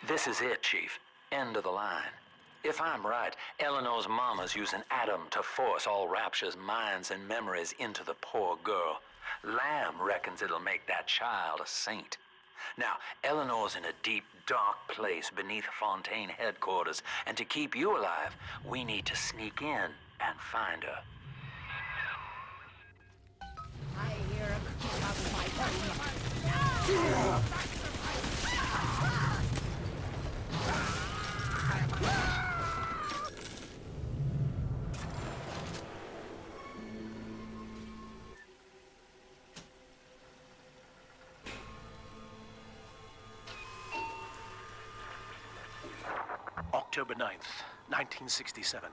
This is it, Chief. End of the line. If I'm right, Eleanor's mama's using Adam to force all Rapture's minds and memories into the poor girl. Lamb reckons it'll make that child a saint. Now, Eleanor's in a deep, dark place beneath Fontaine headquarters, and to keep you alive, we need to sneak in and find her. I hear a creak of my home. October 9th, 1967.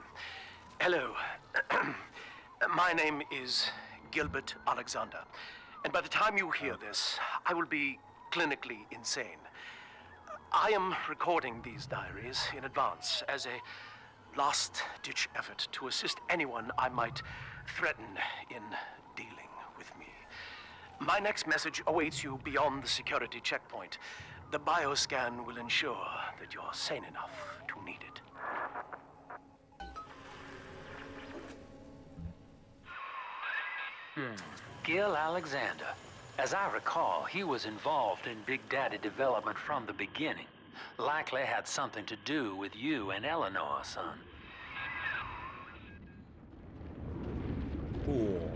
Hello. My name is Gilbert Alexander, and by the time you hear this, I will be clinically insane. I am recording these diaries in advance as a last-ditch effort to assist anyone I might threaten in dealing with me. My next message awaits you beyond the security checkpoint. The bioscan will ensure that you're sane enough to need it. Gil Alexander. As I recall, he was involved in Big Daddy development from the beginning. Likely had something to do with you and Eleanor, son. Cool.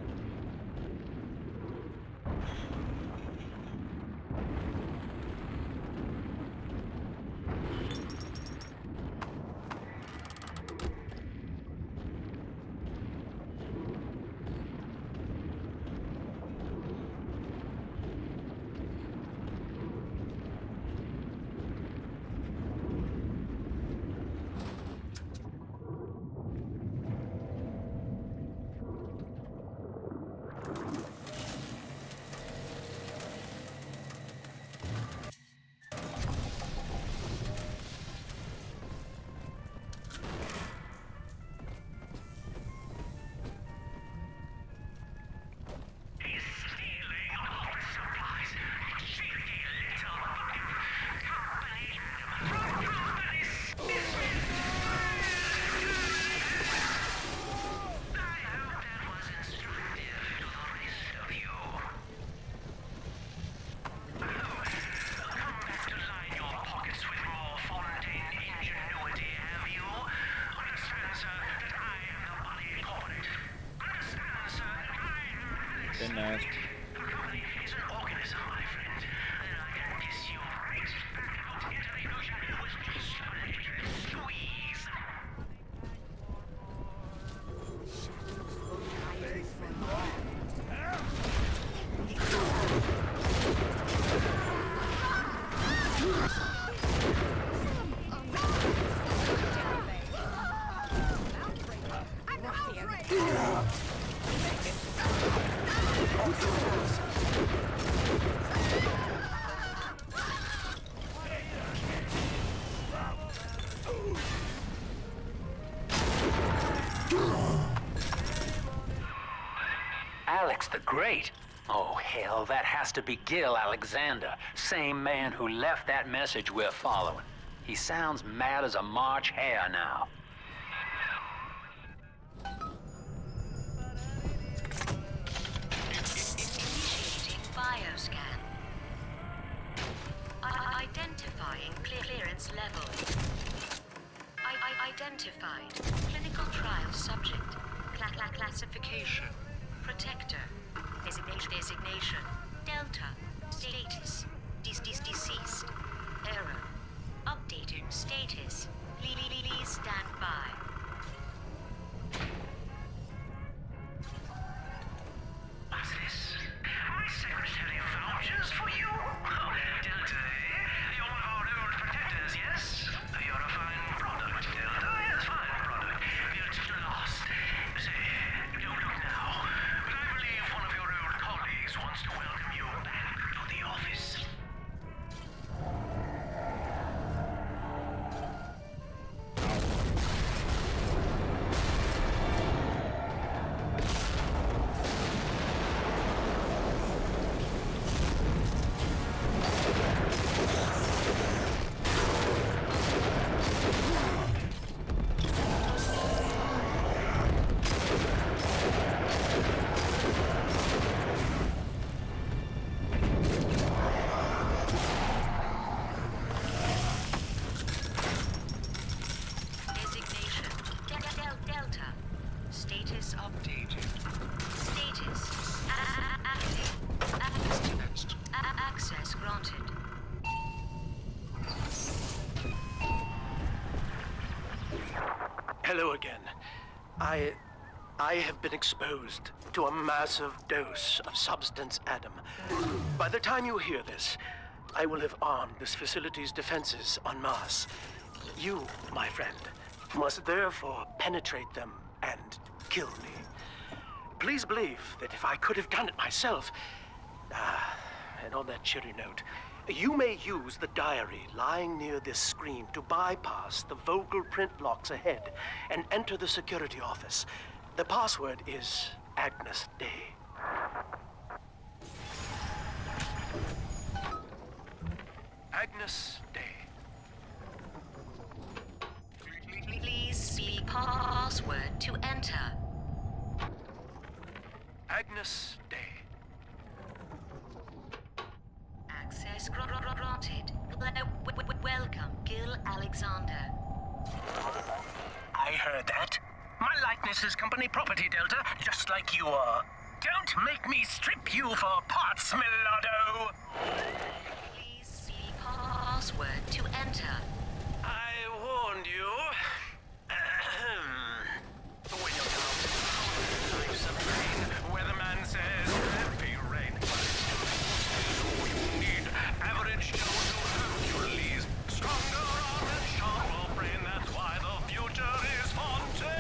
Been nice. Is an organism, my friend. Then I can kiss you right back out into the ocean with just a little squeeze. Alex the Great? Oh, hell, that has to be Gil Alexander, same man who left that message we're following. He sounds mad as a March hare now. Initiating bioscan. Identifying clearance level. Identified. Clinical trial subject. Classification. Protector. Designation. Delta. Status. Deceased. Error. Updating status. Please stand by. What's this? My secretary vouchers for you? Oh, Delta, eh? You're one of our old protectors, yes? You're a fine product, Delta. Yes, fine product. You're just lost. Say, don't look now, but I believe one of your old colleagues wants to welcome you back. Hello again. I have been exposed to a massive dose of substance Adam. By the time you hear this, I will have armed this facility's defenses en masse. You, my friend, must therefore penetrate them and kill me. Please believe that if I could have done it myself... and on that cheery note, you may use the diary lying near this screen to bypass the vocal print locks ahead and enter the security office. The password is Agnes Day. Agnes Day. Please see password to enter. Agnes Day. Access granted. Welcome, Gil Alexander. I heard that. My likeness is company property, Delta, just like you are. Don't make me strip you for parts, Millardo! Please see password to enter. I warned you. When you're down, life's a pain. Weatherman says heavy rain. All you need, average Joe to Hercules. Stronger arm and sharper brain, that's why the future is Fontaine.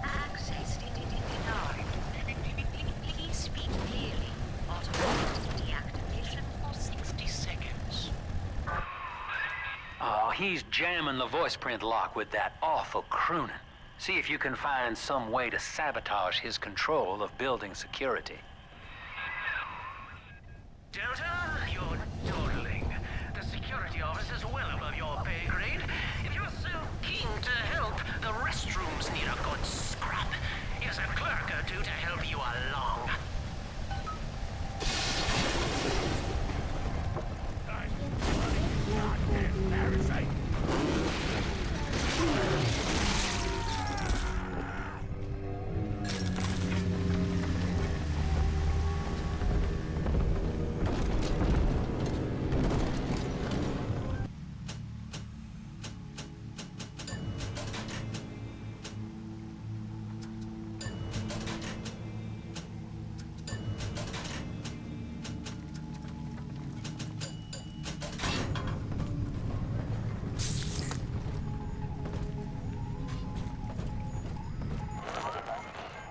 Access denied. Please speak clearly. Automatic deactivation for 60 seconds. Oh, he's jamming the voice print lock with that awful crooning. See if you can find some way to sabotage his control of building security. Delta, you're dawdling. The security office is well above your pay grade. If you're so keen to help, the restrooms need a good scrub. Here's a clerk or two to help you along.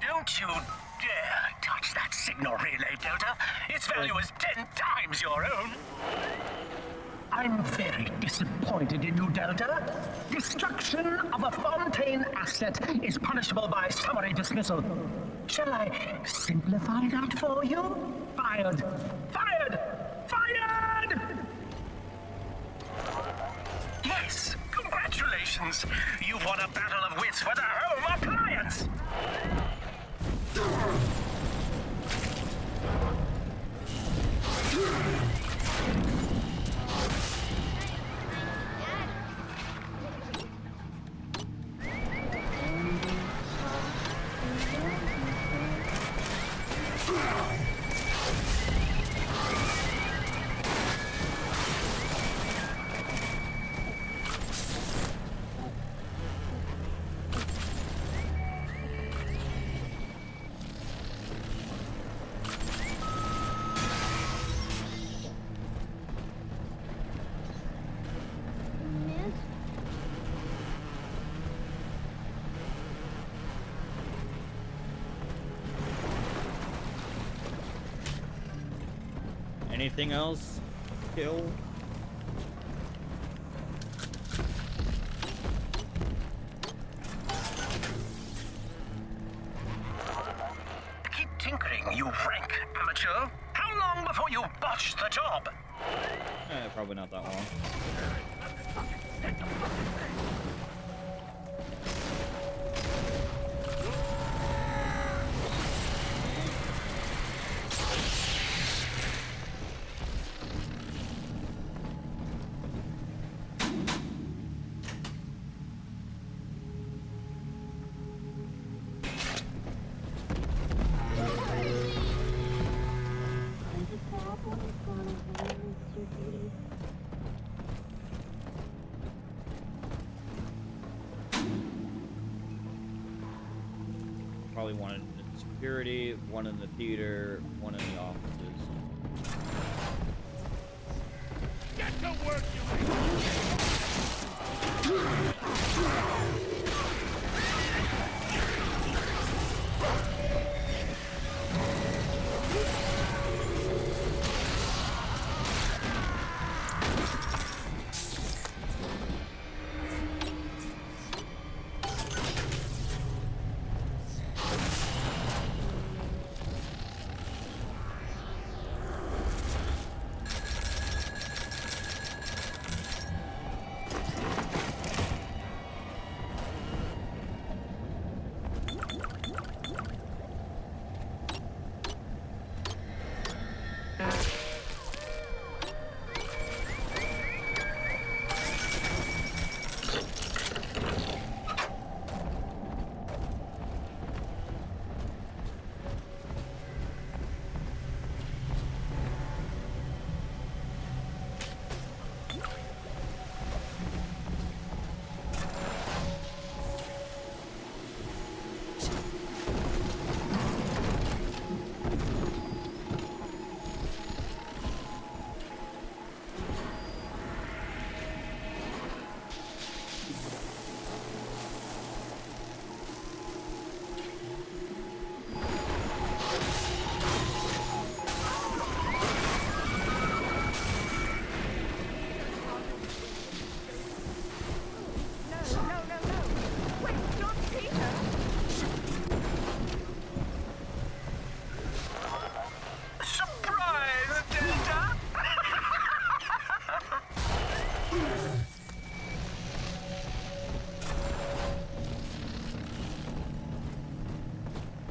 Don't you dare touch that signal relay, Delta. Its value is 10 times your own. I'm very disappointed in you, Delta. Destruction of a Fontaine asset is punishable by summary dismissal. Shall I simplify that for you? Fired! Fired! Fired! Yes, congratulations. You've won a battle of wits for the home appliance. Anything else? Kill? Keep tinkering, you rank amateur. How long before you botch the job? Probably not that long. probably one in security, one in the theater, one in the offices. Get to work,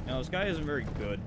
Now, this guy isn't very good.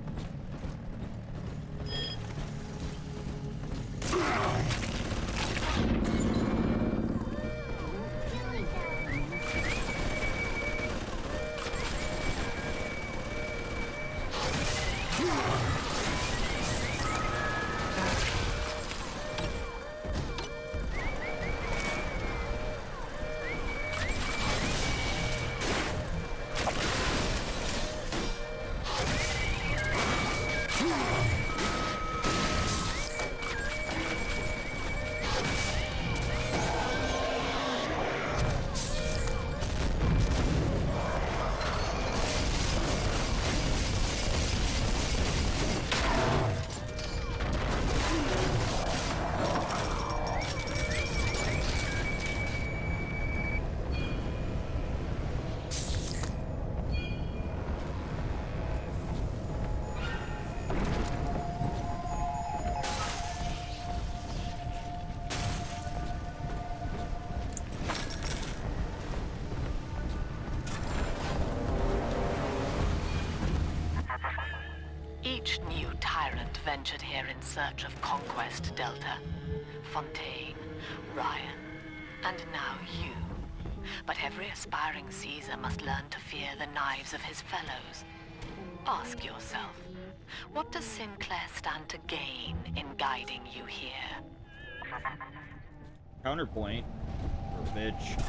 Each new tyrant ventured here in search of conquest, Delta. Fontaine, Ryan, and now you. But every aspiring Caesar must learn to fear the knives of his fellows. Ask yourself, what does Sinclair stand to gain in guiding you here? Counterpoint. Or bitch.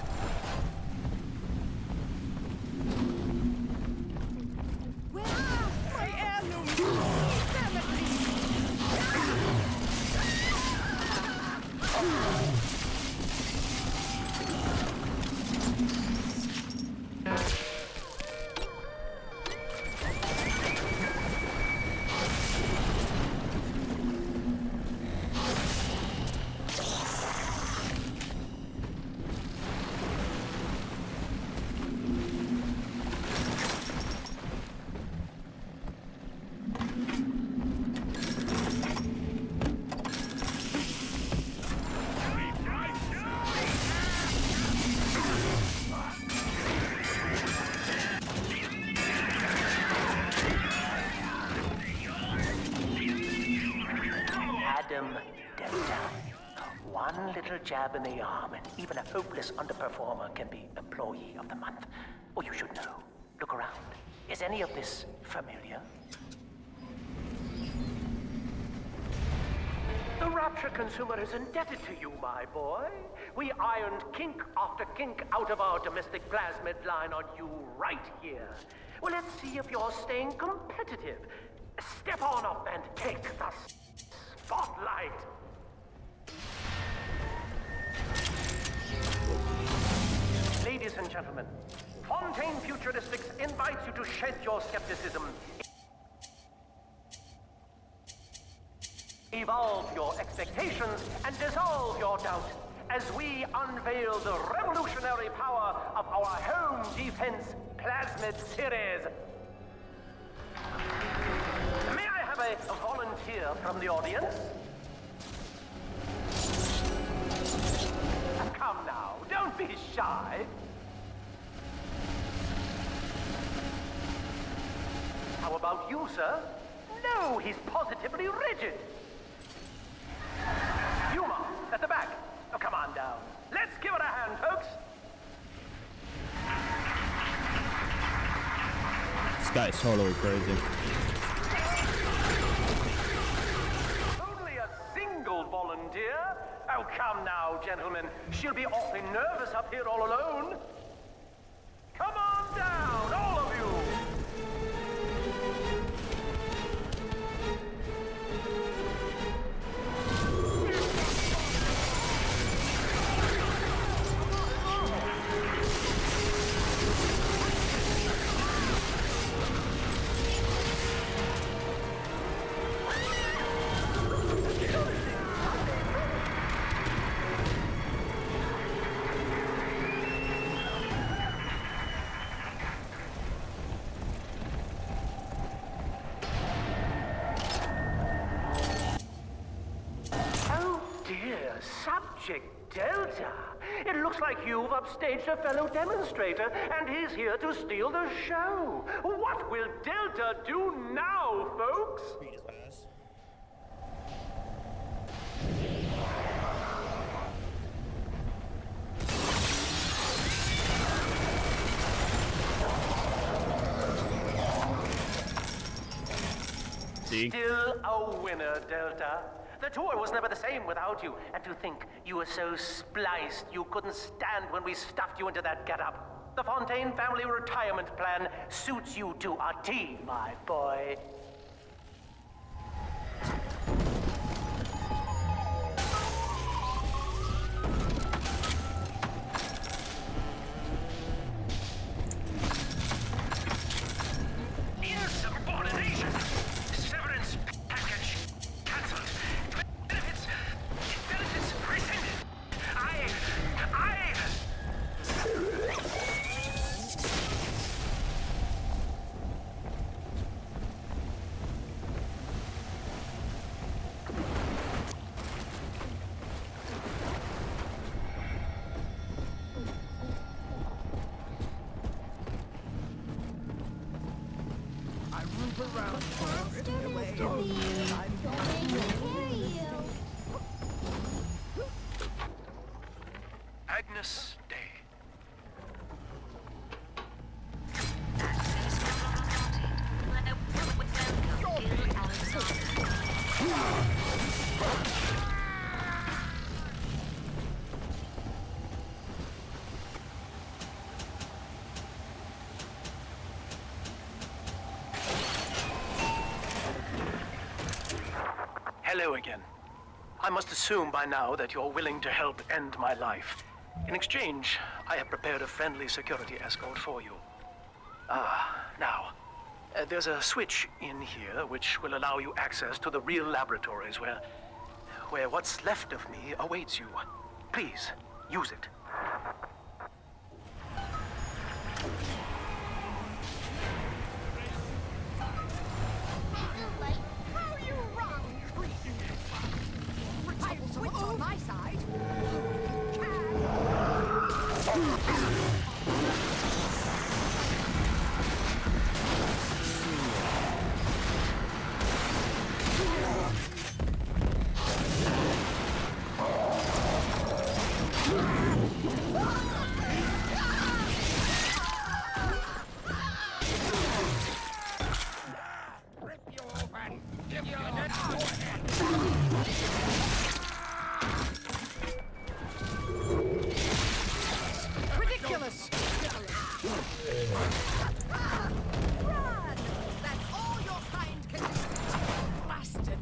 Where are my heirlooms? Damn it! Delta. One little jab in the arm, and even a hopeless underperformer can be Employee of the Month. Or you should know. Look around. Is any of this familiar? The Ultra Consumer is indebted to you, my boy. We ironed kink after kink out of our domestic plasmid line on you right here. Well, let's see if you're staying competitive. Step on up and take the spotlight. Ladies and gentlemen, Fontaine Futuristics invites you to shed your skepticism. Evolve your expectations and dissolve your doubt as we unveil the revolutionary power of our home defense plasmid series. May I have a volunteer from the audience? Come now, don't be shy. How about you, sir? No, he's positively rigid. Yuma, at the back. Oh, come on down. Let's give it a hand, folks. This guy's totally crazy. Only a single volunteer? Oh, come now, gentlemen. She'll be awfully nervous up here all alone. Come on down, all of you. Subject Delta. It looks like you've upstaged a fellow demonstrator, and he's here to steal the show. What will Delta do now, folks? See? Still a winner, Delta. The tour was never the same without you. And to think you were so spliced you couldn't stand when we stuffed you into that getup. The Fontaine family retirement plan suits you to a T, my boy. Insubordination! Severance package cancelled. Benefits rescinded. Agnes Day. Hello again. I must assume by now that you're willing to help end my life. In exchange, I have prepared a friendly security escort for you. Now, there's a switch in here which will allow you access to the real laboratories where what's left of me awaits you. Please, use it. How you wrong, creature! I'll switch on my side. Ridiculous! Run! That's all your kind can do. Blasted!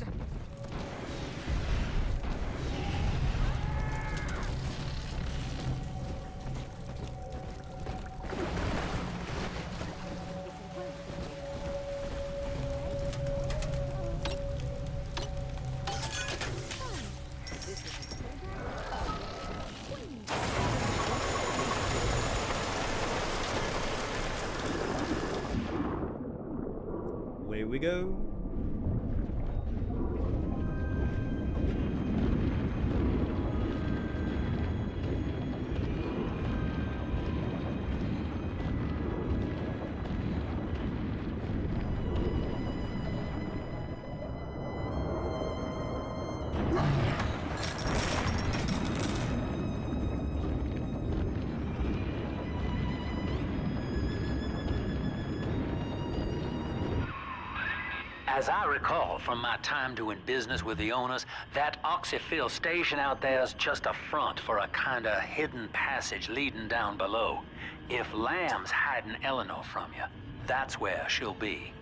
Away we go. As I recall from my time doing business with the owners, that oxyfill station out there's just a front for a kinda hidden passage leading down below. If Lamb's hiding Eleanor from you, that's where she'll be.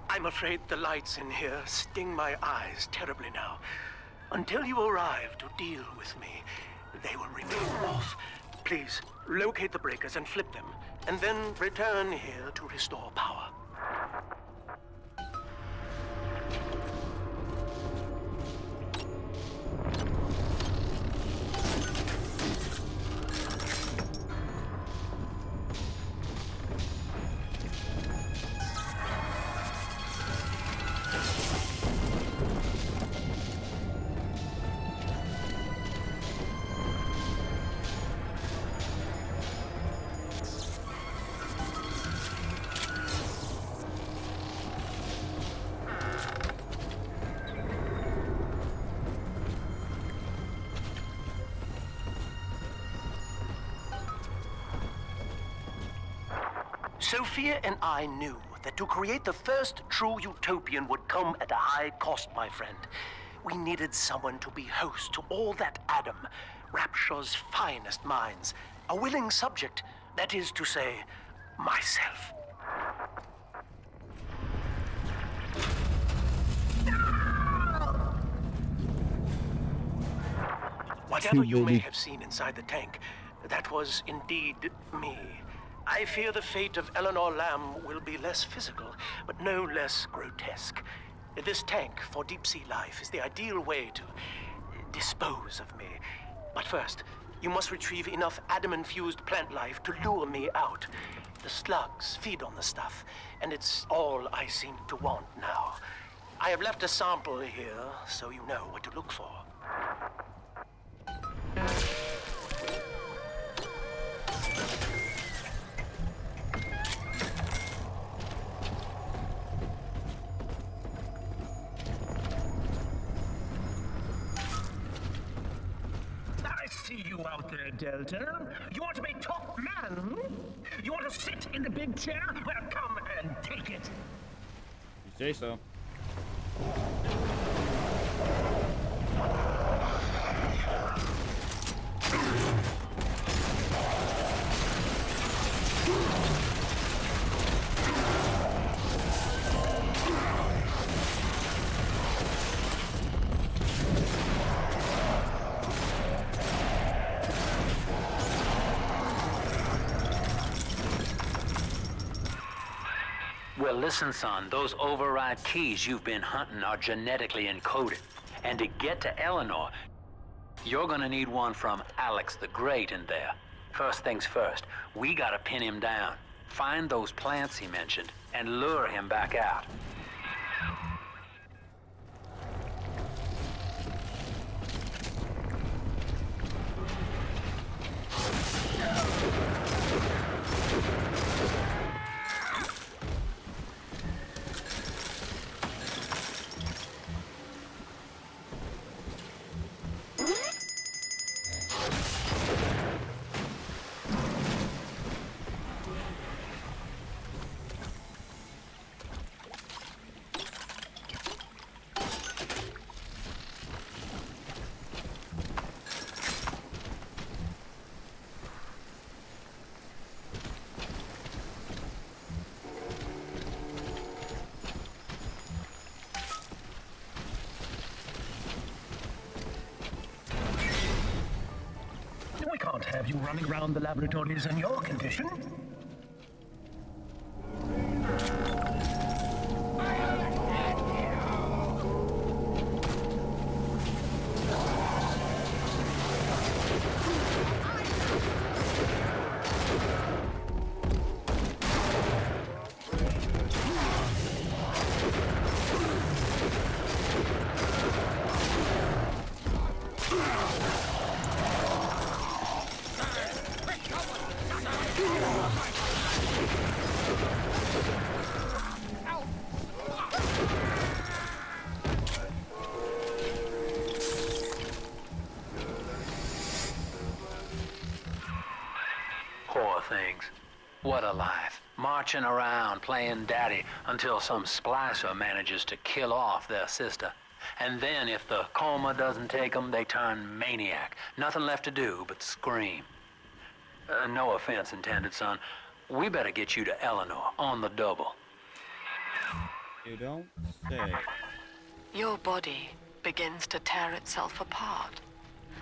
I'm afraid the lights in here sting my eyes terribly now. Until you arrive to deal with me, they will remain off. Please, locate the breakers and flip them, and then return here to restore power. Sophia and I knew that to create the first true utopian would come at a high cost, my friend. We needed someone to be host to all that Adam, Rapture's finest minds, a willing subject, that is to say, myself. Whatever you may have seen inside the tank, that was indeed me. I fear the fate of Eleanor Lamb will be less physical, but no less grotesque. This tank for deep-sea life is the ideal way to dispose of me. But first, you must retrieve enough Adam-infused plant life to lure me out. The slugs feed on the stuff, and it's all I seem to want now. I have left a sample here, so you know what to look for. I see you out there, Delta. You want to be top man? You want to sit in the big chair? Well, come and take it. You say so. Well, listen, son, those override keys you've been hunting are genetically encoded. And to get to Eleanor, you're gonna need one from Alex the Great in there. First things first, we gotta pin him down. Find those plants he mentioned, and lure him back out. can't have you running around the laboratories in your condition. Poor things. What a life. Marching around, playing daddy, until some splicer manages to kill off their sister. And then if the coma doesn't take them, they turn maniac. Nothing left to do but scream. No offense intended, son. We better get you to Eleanor on the double. You don't say. Your body begins to tear itself apart.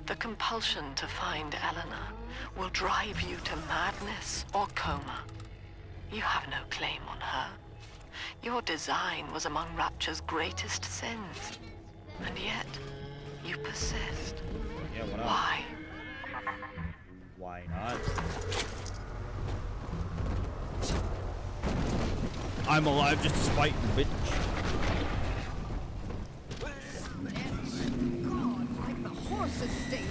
The compulsion to find Eleanor will drive you to madness or coma. You have no claim on her. Your design was among Rapture's greatest sins. And yet, you persist. Yeah, what else? Why? Why not? I'm alive just to spite you, bitch. God, like the horse's stable.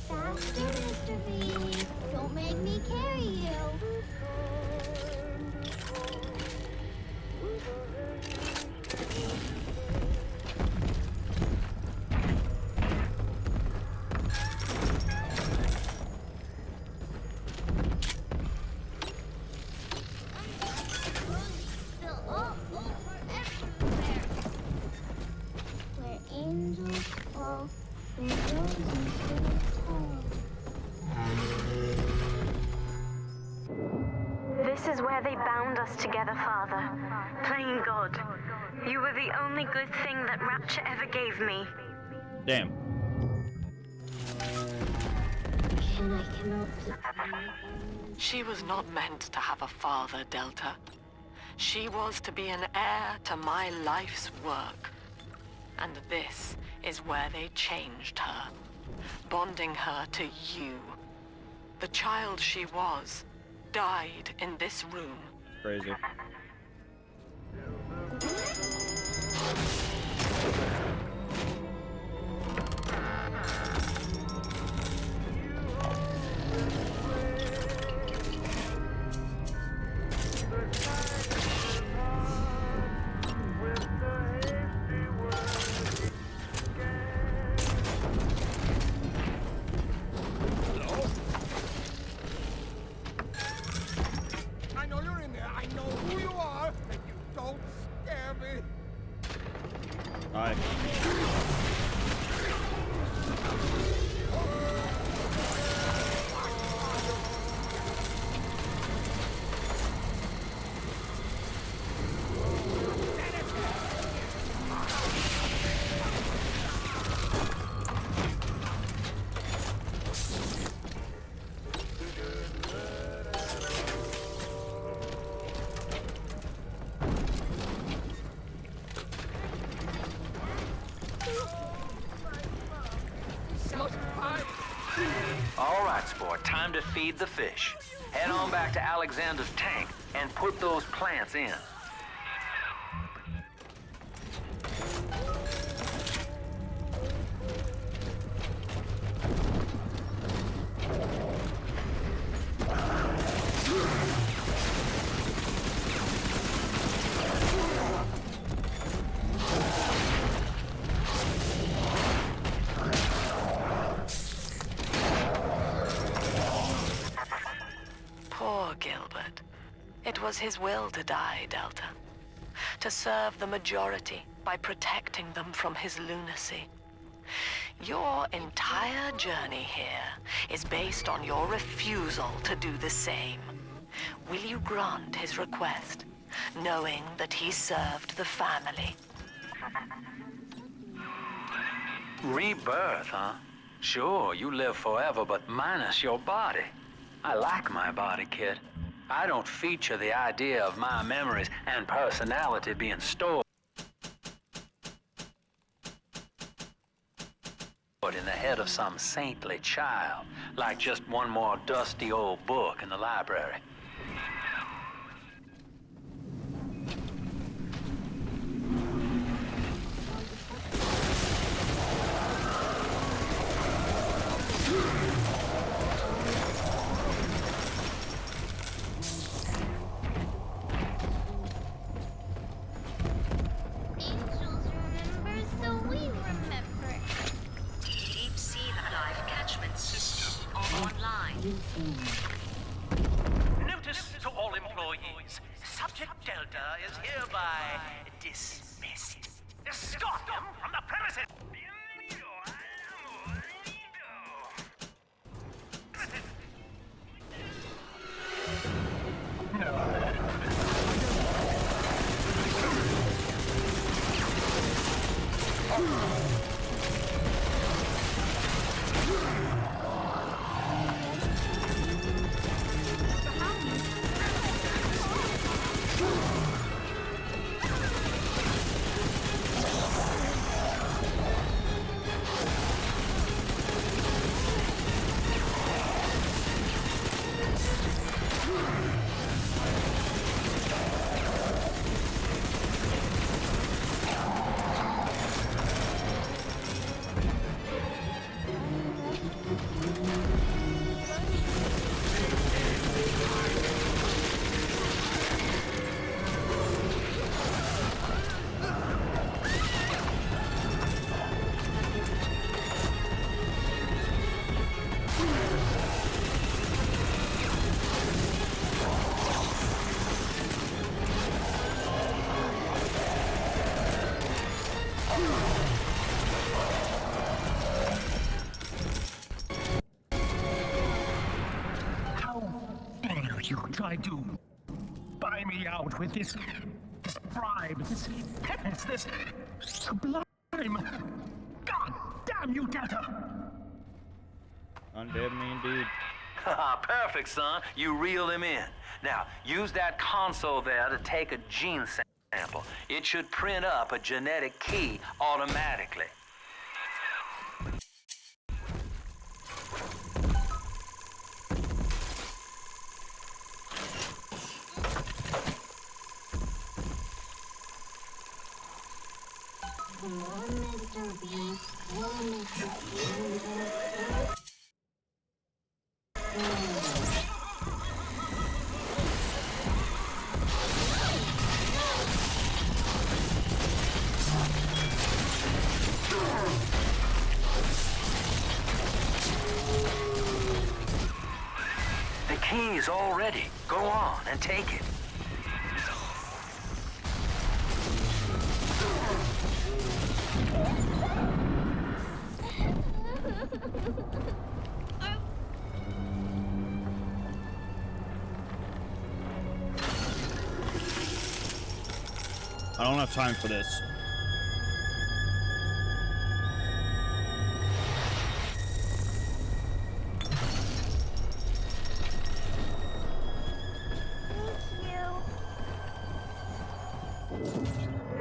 Faster, Mr. V. Don't make me carry you. Still all over everywhere. Where angels fall, they rose into the tall. This is where they bound us together, Father. Playing God. You were the only good thing that Rapture ever gave me. Damn. And I cannot. She was not meant to have a father, Delta. She was to be an heir to my life's work. And this is where they changed her, bonding her to you. The child she was died in this room. Crazy. I know you're in there. I know who you are. And you don't scare me. Hi. All right, sport, time to feed the fish. Head on back to Alexander's tank and put those plants in. It was his will to die, Delta. To serve the majority by protecting them from his lunacy. Your entire journey here is based on your refusal to do the same. Will you grant his request, knowing that he served the family? Rebirth, huh? Sure, you live forever, but minus your body. I like my body, kid. I don't feature the idea of my memories and personality being stored in the head of some saintly child, like just one more dusty old book in the library. Angels remember, so we remember. Deep sea life catchment system online. Notice to all employees. Subject Delta is hereby dismissed. Escort them from the premises! How dare you try to buy me out with this bribe, this penance, this sublime. God damn you, Delta! Undead me indeed. Perfect, son. You reeled him in. Now, use that console there to take a gene sample. It should print up a genetic key automatically. Come on, Mr. B. Come on, Mr. B. The key is all ready. Go on and take it. I don't have time for this.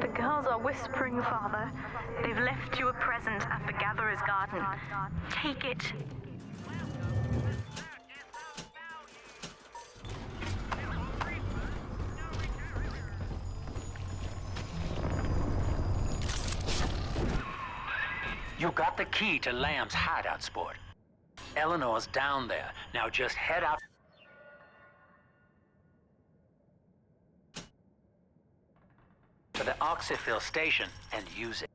The girls are whispering, Father. They've left you a present at the Gatherer's Garden. Take it. You got the key to Lamb's hideout, sport. Eleanor's down there. Now just head out to the oxyfill station and use it.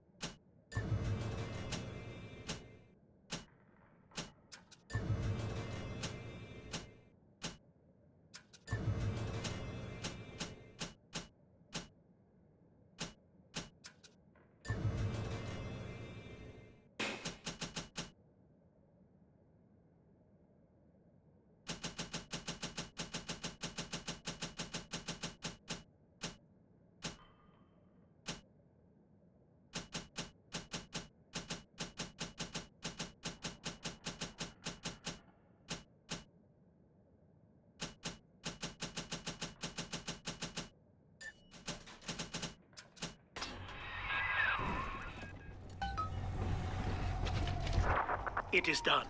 It is done.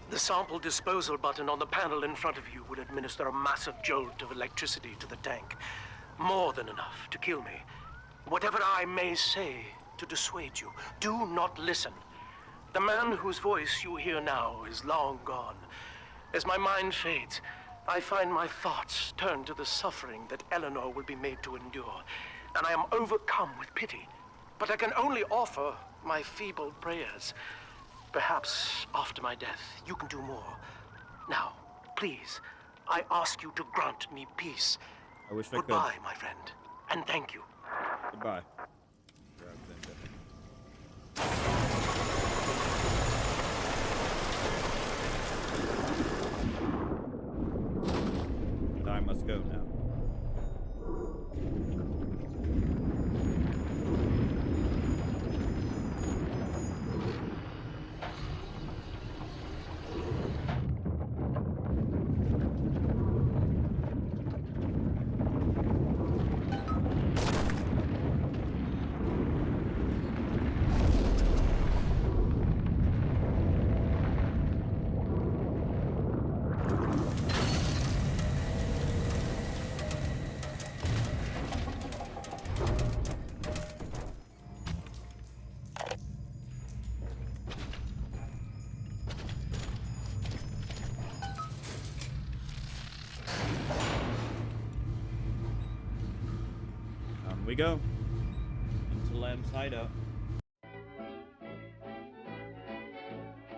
The sample disposal button on the panel in front of you will administer a massive jolt of electricity to the tank. More than enough to kill me. Whatever I may say to dissuade you, do not listen. The man whose voice you hear now is long gone. As my mind fades, I find my thoughts turn to the suffering that Eleanor will be made to endure, and I am overcome with pity. But I can only offer my feeble prayers. Perhaps after my death, you can do more. Now, please, I ask you to grant me peace. I wish I could. Goodbye, my friend, and thank you. Goodbye. I must go now. We go into Lamb's hideout.